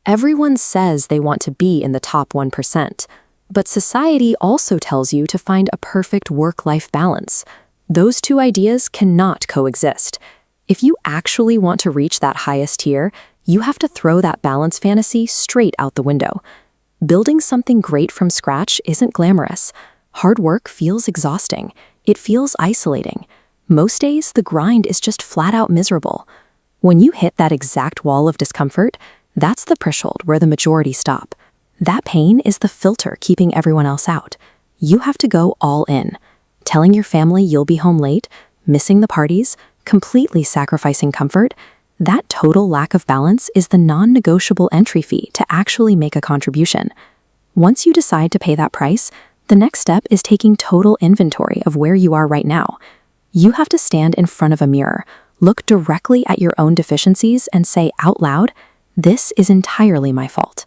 Everyone says they want to be in the top 1%, but society also tells you to find a perfect work-life balance. Those two ideas cannot coexist. If you actually want to reach that highest tier, you have to throw that balance fantasy straight out the window. Building something great from scratch isn't glamorous. Hard work feels exhausting. It feels isolating. Most days, the grind is just flat-out miserable. When you hit that exact wall of discomfort, that's the threshold where the majority stop. That pain is the filter keeping everyone else out. You have to go all in. Telling your family you'll be home late, missing the parties, completely sacrificing comfort, that total lack of balance is the non-negotiable entry fee to actually make a contribution. Once you decide to pay that price, the next step is taking total inventory of where you are right now. You have to stand in front of a mirror, look directly at your own deficiencies, and say out loud, "This is entirely my fault."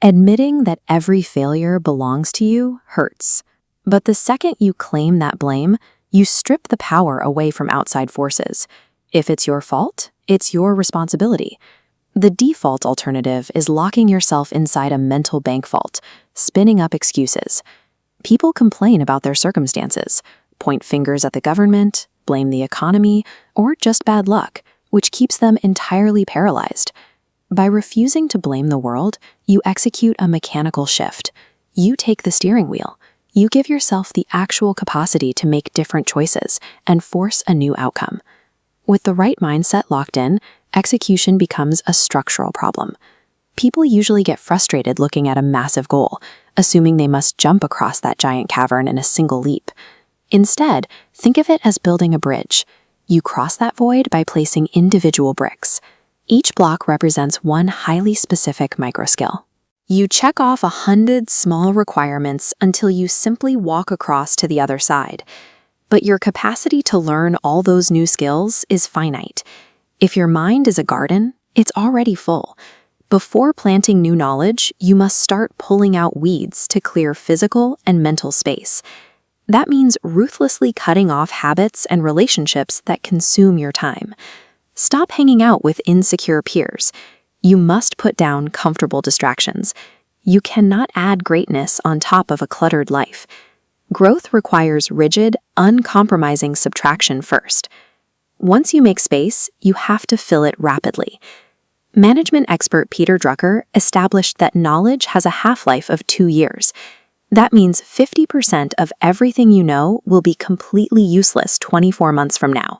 Admitting that every failure belongs to you hurts. But the second you claim that blame, you strip the power away from outside forces. If it's your fault, it's your responsibility. The default alternative is locking yourself inside a mental bank vault, spinning up excuses. People complain about their circumstances, point fingers at the government, blame the economy, or just bad luck, which keeps them entirely paralyzed. By refusing to blame the world, you execute a mechanical shift. You take the steering wheel. You give yourself the actual capacity to make different choices and force a new outcome. With the right mindset locked in, execution becomes a structural problem. People usually get frustrated looking at a massive goal, assuming they must jump across that giant cavern in a single leap. Instead, think of it as building a bridge. You cross that void by placing individual bricks. Each block represents one highly specific microskill. You check off 100 small requirements until you simply walk across to the other side. But your capacity to learn all those new skills is finite. If your mind is a garden, it's already full. Before planting new knowledge, you must start pulling out weeds to clear physical and mental space. That means ruthlessly cutting off habits and relationships that consume your time. Stop hanging out with insecure peers. You must put down comfortable distractions. You cannot add greatness on top of a cluttered life. Growth requires rigid, uncompromising subtraction first. Once you make space, you have to fill it rapidly. Management expert Peter Drucker established that knowledge has a half-life of 2 years. That means 50% of everything you know will be completely useless 24 months from now.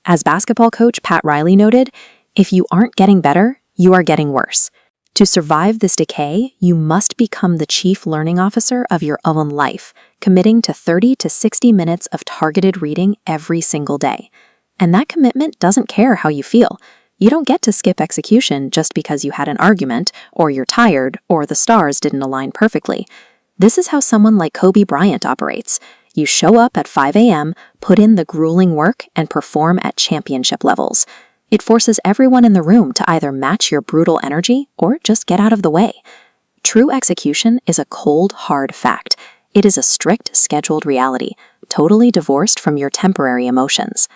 As basketball coach Pat Riley noted, if you aren't getting better, you are getting worse. To survive this decay, you must become the chief learning officer of your own life, committing to 30 to 60 minutes of targeted reading every single day. And that commitment doesn't care how you feel. You don't get to skip execution just because you had an argument, or you're tired, or the stars didn't align perfectly. This is how someone like Kobe Bryant operates. You show up at 5 a.m., put in the grueling work, and perform at championship levels. It forces everyone in the room to either match your brutal energy or just get out of the way. True execution is a cold, hard fact. It is a strict, scheduled reality, totally divorced from your temporary emotions.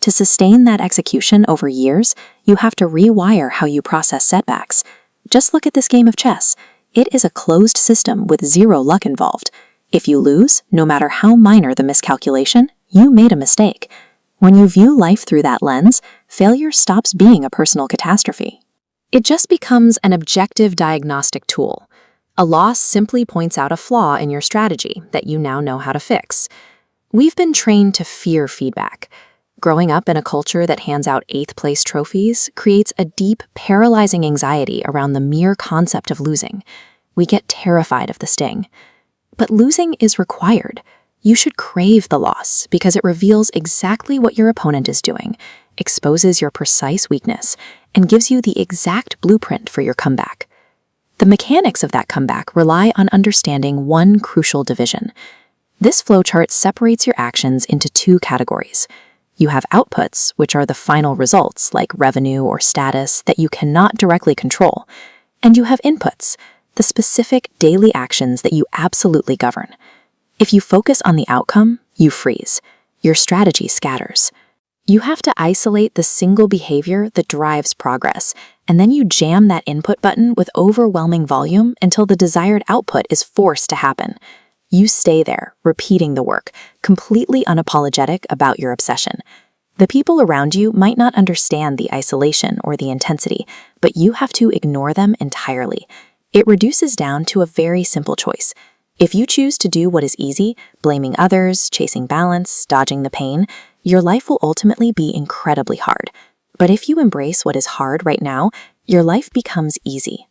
To sustain that execution over years, you have to rewire how you process setbacks. Just look at this game of chess. It is a closed system with zero luck involved. If you lose, no matter how minor the miscalculation, you made a mistake. When you view life through that lens, failure stops being a personal catastrophe. It just becomes an objective diagnostic tool. A loss simply points out a flaw in your strategy that you now know how to fix. We've been trained to fear feedback. Growing up in a culture that hands out 8th place trophies creates a deep, paralyzing anxiety around the mere concept of losing. We get terrified of the sting. But losing is required. You should crave the loss because it reveals exactly what your opponent is doing, exposes your precise weakness, and gives you the exact blueprint for your comeback. The mechanics of that comeback rely on understanding one crucial division. This flowchart separates your actions into 2 categories. You have outputs, which are the final results, like revenue or status, that you cannot directly control. And you have inputs, the specific daily actions that you absolutely govern. If you focus on the outcome, you freeze. Your strategy scatters. You have to isolate the single behavior that drives progress, and then you jam that input button with overwhelming volume until the desired output is forced to happen. You stay there, repeating the work, completely unapologetic about your obsession. The people around you might not understand the isolation or the intensity, but you have to ignore them entirely. It reduces down to a very simple choice. If you choose to do what is easy, blaming others, chasing balance, dodging the pain, your life will ultimately be incredibly hard. But if you embrace what is hard right now, your life becomes easy.